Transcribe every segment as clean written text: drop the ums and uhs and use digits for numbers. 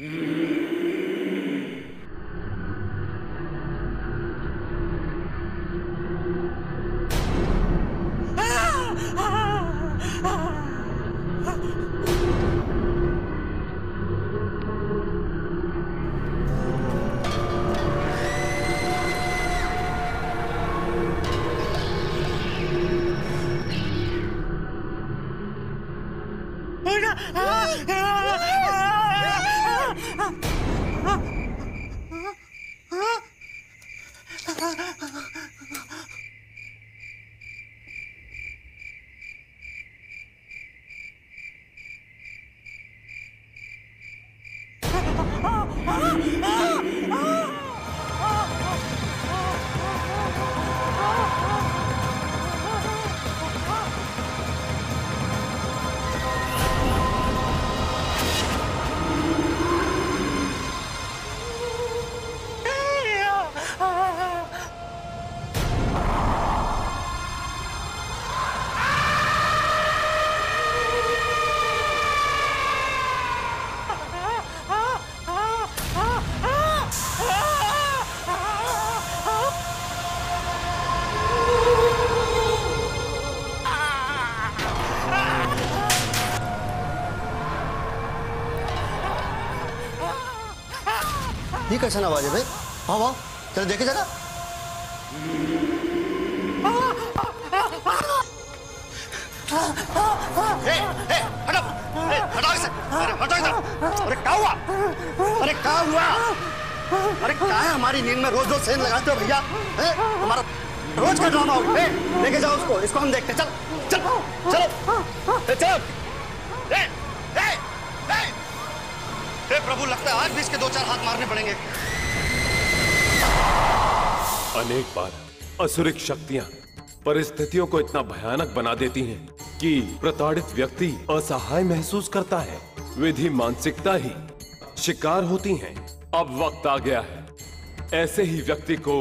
ये कैसा आवाज है भाई? हाँ वाह, चलो देखे जरा। हटाओ इसे! हटाओ इसे! अरे क्या हुआ? अरे क्या हुआ? अरे क्या है, हमारी नींद में रोज रोज सेंध लगाते हो भैया? हमारा रोज का ड्रामा हो। लेके जाओ उसको, इसको हम देखते। चल चल चलो चलो। हे प्रभु, लगता है आज भी इसके दो चार हाथ मारने पड़ेंगे। अनेक बार असुरिक शक्तियां परिस्थितियों को इतना भयानक बना देती हैं कि प्रताड़ित व्यक्ति असहाय महसूस करता है। विधि मानसिकता ही शिकार होती हैं। अब वक्त आ गया है ऐसे ही व्यक्ति को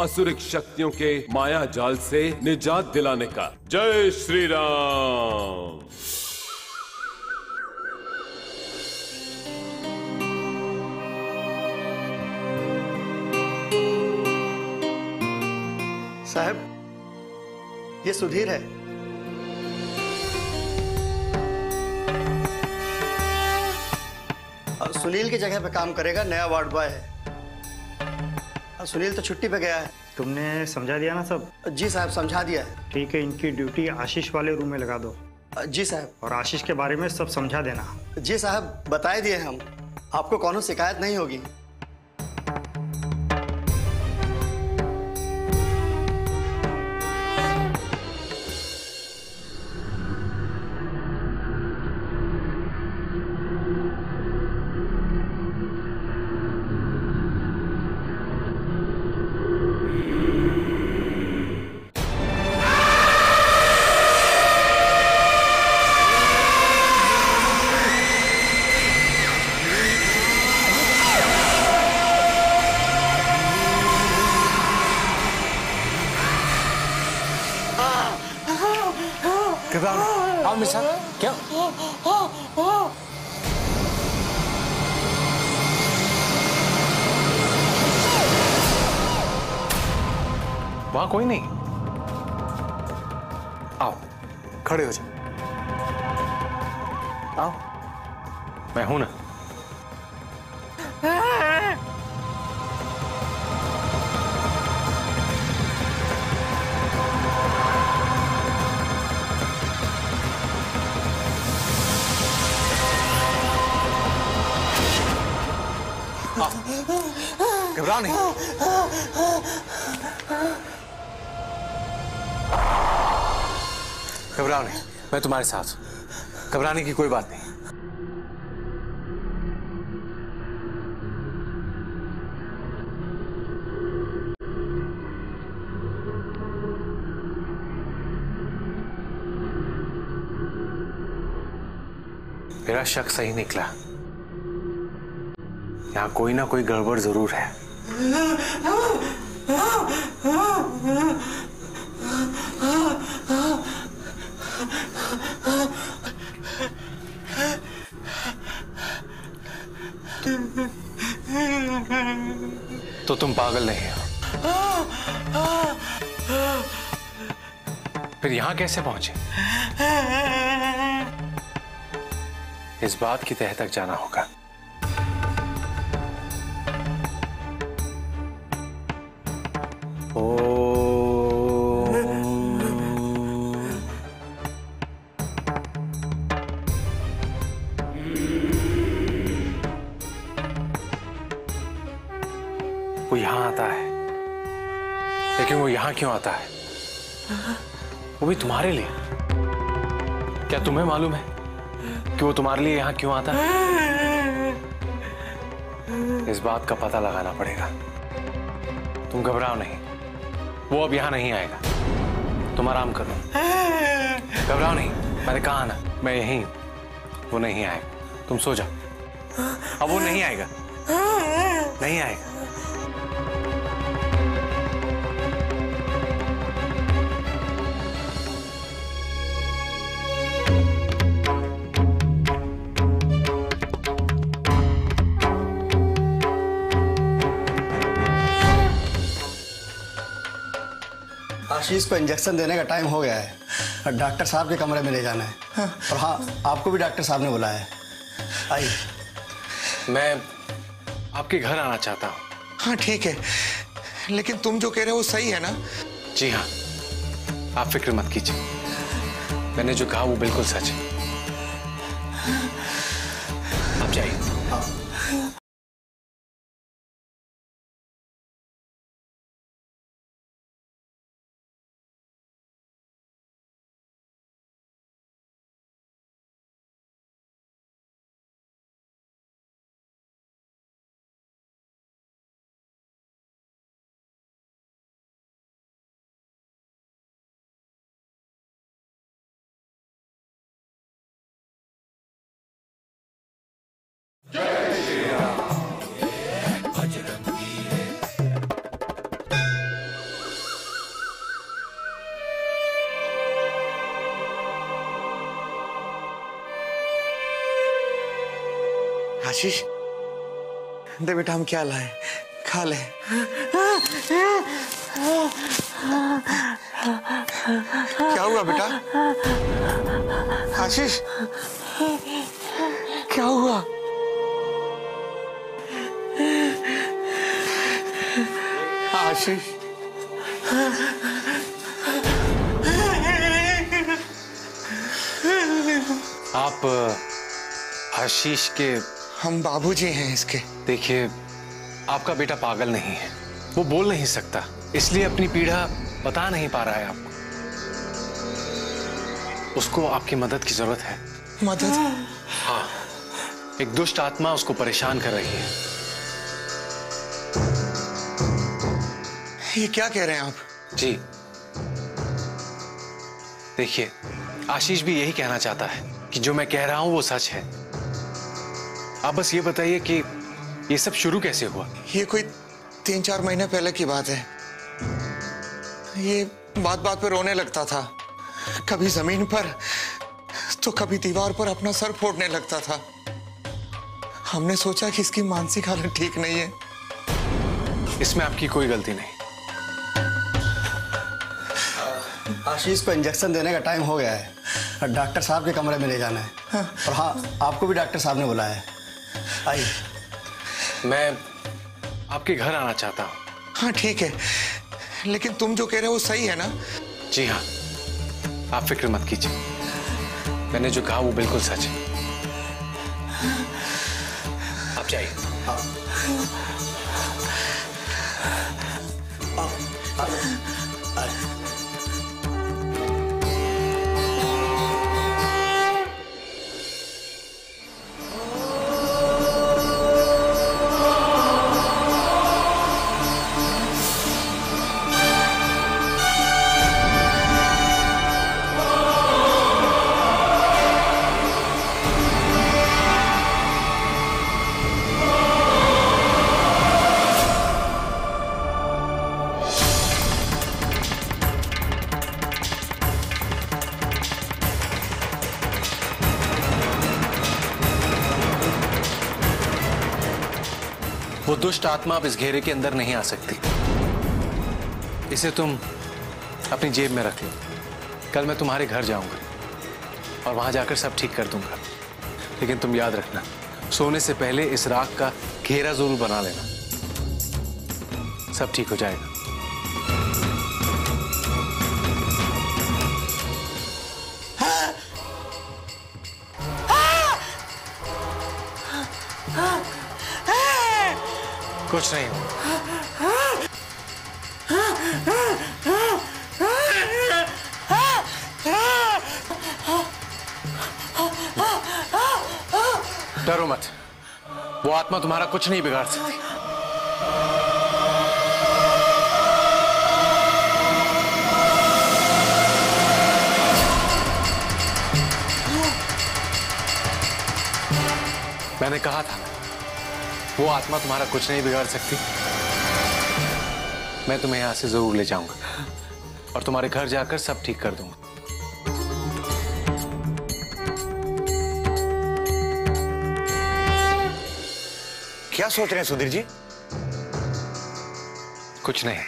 असुरिक शक्तियों के माया जाल से निजात दिलाने का। जय श्री राम। साहब, ये सुधीर है। सुनील की जगह पे काम करेगा, नया वार्ड बॉय है। सुनील तो छुट्टी पे गया है। तुमने समझा दिया ना सब? जी साहब, समझा दिया है। ठीक है, इनकी ड्यूटी आशीष वाले रूम में लगा दो। जी साहब। और आशीष के बारे में सब समझा देना। जी साहब, बता दिए हम। आपको कौनो शिकायत नहीं होगी। आओ मिश्रा, क्या? वहां कोई नहीं। आओ, खड़े हो जाओ। आओ, मैं हूं ना। घबराओ नहीं। घबराओ नहीं, मैं तुम्हारे साथ हूं। घबराने की कोई बात नहीं। मेरा शक सही निकला। यहाँ कोई ना कोई गड़बड़ जरूर है। तो तुम पागल नहीं हो। फिर यहां कैसे पहुंचे? इस बात की तह तक जाना होगा। वो यहां आता है, लेकिन वो यहां क्यों आता है? वो भी तुम्हारे लिए। क्या तुम्हें मालूम है कि वो तुम्हारे लिए यहां क्यों आता है? इस बात का पता लगाना पड़ेगा। तुम घबराओ नहीं, वो अब यहां नहीं आएगा। तुम आराम करो, घबराओ नहीं। मैंने कहा ना, मैं यहीं हूं। वो नहीं आएगा, तुम सो जाओ। अब वो नहीं आएगा, नहीं आएगा। आशीष को इंजेक्शन देने का टाइम हो गया है और डॉक्टर साहब के कमरे में ले जाना है। और हाँ, आपको भी डॉक्टर साहब ने बुलाया है। आइए। मैं आपके घर आना चाहता हूँ। हाँ ठीक है, लेकिन तुम जो कह रहे हो वो सही है ना? जी हाँ, आप फिक्र मत कीजिए। मैंने जो कहा वो बिल्कुल सच है। आप जाइए। आशीष, दे बेटा, हम क्या लाए, खा ले। क्या हुआ बेटा? आशीष, क्या हुआ? आशीष, आप आशीष के? हम बाबूजी हैं इसके। देखिए, आपका बेटा पागल नहीं है, वो बोल नहीं सकता, इसलिए अपनी पीड़ा बता नहीं पा रहा है आपको। उसको आपकी मदद की जरूरत है। मदद? हाँ, एक दुष्ट आत्मा उसको परेशान कर रही है। ये क्या कह रहे हैं आप? जी, देखिए, आशीष भी यही कहना चाहता है कि जो मैं कह रहा हूं वो सच है। आप बस ये बताइए कि ये सब शुरू कैसे हुआ? ये कोई 3-4 महीने पहले की बात है। ये बात बात पे रोने लगता था, कभी जमीन पर तो कभी दीवार पर अपना सर फोड़ने लगता था। हमने सोचा कि इसकी मानसिक हालत ठीक नहीं है। इसमें आपकी कोई गलती नहीं। आशीष को इंजेक्शन देने का टाइम हो गया है और डॉक्टर साहब के कमरे में ले जाना है। और हाँ, आपको भी डॉक्टर साहब ने बुलाया है। आइए। मैं आपके घर आना चाहता हूँ। हाँ ठीक है, लेकिन तुम जो कह रहे हो वो सही है ना? जी हाँ, आप फिक्र मत कीजिए। मैंने जो कहा वो बिल्कुल सच है। आप जाइए। वो दुष्ट आत्मा अब इस घेरे के अंदर नहीं आ सकती। इसे तुम अपनी जेब में रख लो। कल मैं तुम्हारे घर जाऊंगा और वहां जाकर सब ठीक कर दूंगा। लेकिन तुम याद रखना, सोने से पहले इस राख का घेरा जरूर बना लेना। सब ठीक हो जाएगा। कुछ नहीं हुआ। डरो मत, वो आत्मा तुम्हारा कुछ नहीं बिगाड़ सकती। मैंने कहा था वो आत्मा तुम्हारा कुछ नहीं बिगाड़ सकती। मैं तुम्हें यहां से जरूर ले जाऊंगा और तुम्हारे घर जाकर सब ठीक कर दूंगा। क्या सोच रहे हैं सुधीर जी? कुछ नहीं।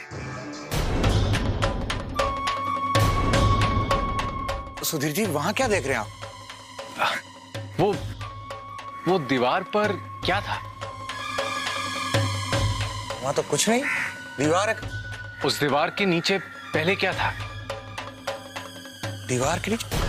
सुधीर जी वहां क्या देख रहे हैं आप? वो दीवार पर क्या था? वहां तो कुछ नहीं, दीवार है। उस दीवार के नीचे पहले क्या था? दीवार के नीचे?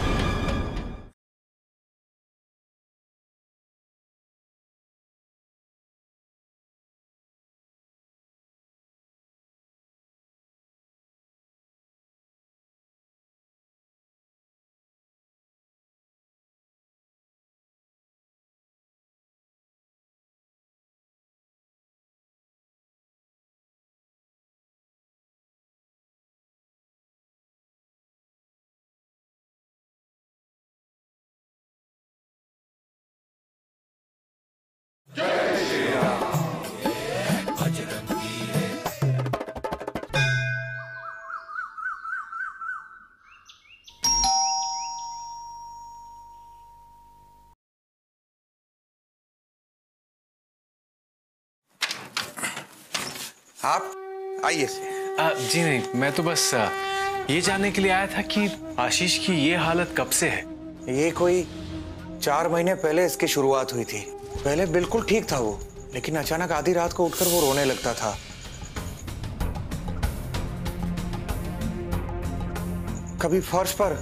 आप आइए। जी नहीं, मैं तो बस ये जानने के लिए आया था कि आशीष की ये हालत कब से है। ये कोई 4 महीने पहले इसकी शुरुआत हुई थी। पहले बिल्कुल ठीक था वो, लेकिन अचानक आधी रात को उठकर वो रोने लगता था। कभी फर्श पर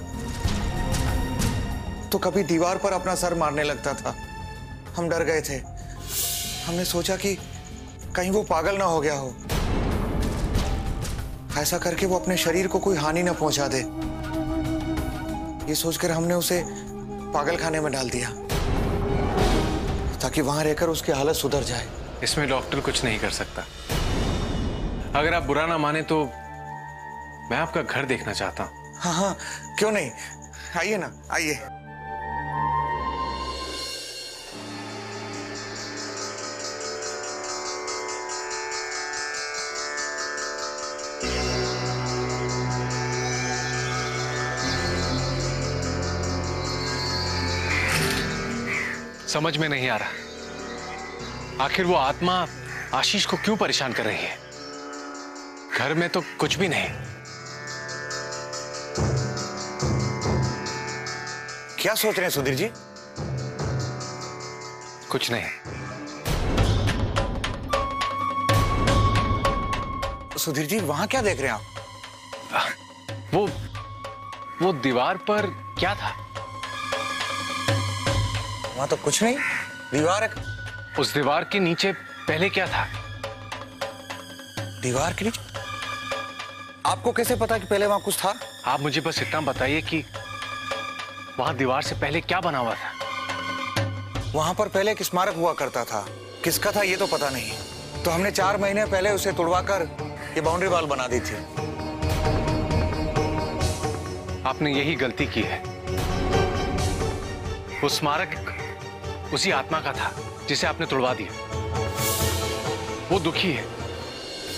तो कभी दीवार पर अपना सर मारने लगता था। हम डर गए थे। हमने सोचा कि कहीं वो पागल ना हो गया हो। ऐसा करके वो अपने शरीर को कोई हानि ना पहुंचा दे, ये सोचकर हमने उसे पागल खाने में डाल दिया ताकि वहां रहकर उसकी हालत सुधर जाए। इसमें डॉक्टर कुछ नहीं कर सकता। अगर आप बुरा ना माने तो मैं आपका घर देखना चाहता हूं। हाँ हाँ, क्यों नहीं, आइए ना, आइए। समझ में नहीं आ रहा आखिर वो आत्मा आशीष को क्यों परेशान कर रही है। घर में तो कुछ भी नहीं। क्या सोच रहे हैं सुधीर जी? कुछ नहीं। सुधीर जी वहां क्या देख रहे हैं आप? वो दीवार पर क्या था? वहां तो कुछ नहीं, दीवार है। उस दीवार के नीचे पहले क्या था? दीवार के नीचे? आपको कैसे पता कि पहले वहां कुछ था? आप मुझे बस इतना बताइए कि वहां दीवार से पहले क्या बना हुआ था? वहां पर पहले एक स्मारक हुआ करता था। किसका था ये तो पता नहीं, तो हमने 4 महीने पहले उसे तुड़वाकर ये बाउंड्री वॉल बना दी थी। आपने यही गलती की है। वो स्मारक उसी आत्मा का था जिसे आपने तुड़वा दिया। वो दुखी है,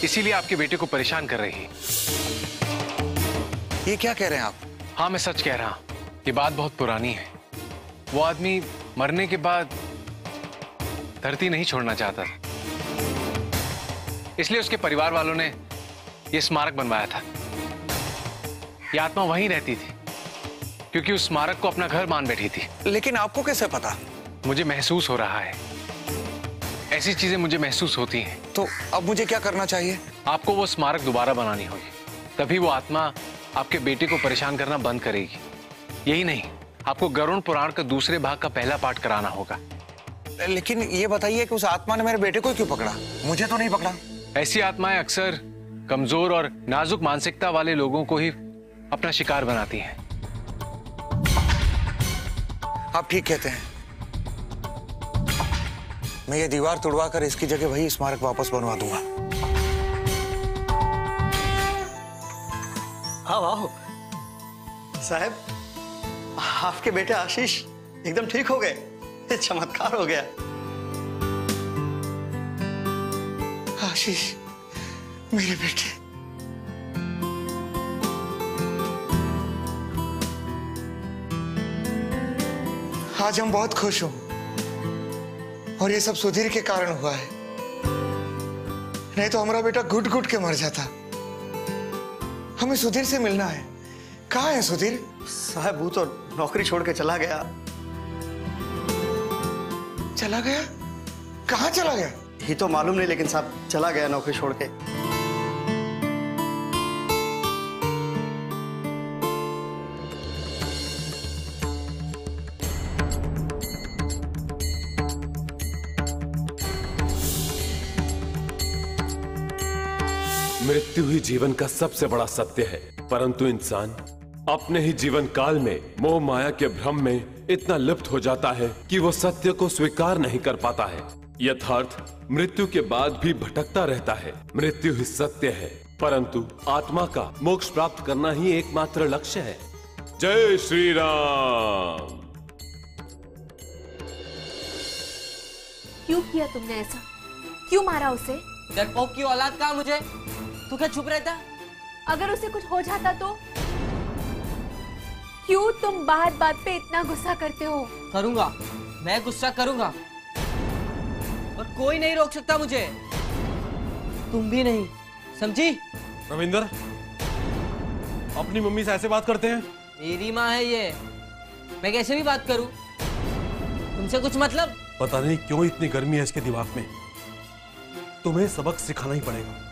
इसीलिए आपके बेटे को परेशान कर रही है। ये क्या कह रहे हैं आप? हाँ, मैं सच कह रहा हूं। ये बात बहुत पुरानी है। वो आदमी मरने के बाद धरती नहीं छोड़ना चाहता था। इसलिए उसके परिवार वालों ने यह स्मारक बनवाया था। यह आत्मा वहीं रहती थी क्योंकि उस स्मारक को अपना घर मान बैठी थी। लेकिन आपको कैसे पता? मुझे महसूस हो रहा है, ऐसी चीजें मुझे महसूस होती हैं। तो अब मुझे क्या करना चाहिए? आपको वो स्मारक दोबारा बनानी होगी, तभी वो आत्मा आपके बेटे को परेशान करना बंद करेगी। यही नहीं, आपको गरुड़ पुराण का दूसरे भाग का पहला पाठ कराना होगा। लेकिन ये बताइए कि उस आत्मा ने मेरे बेटे को क्यों पकड़ा? मुझे तो नहीं पकड़ा। ऐसी आत्माएं अक्सर कमजोर और नाजुक मानसिकता वाले लोगों को ही अपना शिकार बनाती हैं। आप ठीक कहते हैं। मैं ये दीवार तोड़वा कर इसकी जगह वही स्मारक वापस बनवा दूंगा। हाँ वाह साहब, आपके बेटे आशीष एकदम ठीक हो गए। ये चमत्कार हो गया। आशीष, मेरे बेटे। आज हम बहुत खुश हूं और ये सब सुधीर के कारण हुआ है, नहीं तो हमारा बेटा घुट घुट के मर जाता। हमें सुधीर से मिलना है। कहाँ है सुधीर? साहब वो तो नौकरी छोड़ के चला गया। चला गया? कहाँ चला गया? ये तो मालूम नहीं, लेकिन साहब चला गया नौकरी छोड़ के। मृत्यु ही जीवन का सबसे बड़ा सत्य है, परंतु इंसान अपने ही जीवन काल में मोह माया के भ्रम में इतना लिप्त हो जाता है कि वो सत्य को स्वीकार नहीं कर पाता है। यथार्थ मृत्यु के बाद भी भटकता रहता है। मृत्यु ही सत्य है, परंतु आत्मा का मोक्ष प्राप्त करना ही एकमात्र लक्ष्य है। जय श्री राम। क्यों किया तुमने ऐसा? क्यों मारा उसे? डरपोक की औलाद कहा मुझे? तू क्या चुप रहता? अगर उसे कुछ हो जाता तो? क्यों तुम बात बात पे इतना गुस्सा करते हो? करूंगा, मैं गुस्सा करूंगा और कोई नहीं रोक सकता मुझे, तुम भी नहीं, समझी? रविंदर, अपनी मम्मी से ऐसे बात करते हैं? मेरी माँ है ये, मैं कैसे भी बात करूं? तुमसे कुछ मतलब? पता नहीं क्यों इतनी गर्मी है इसके दिमाग में। तुम्हें सबक सिखाना ही पड़ेगा।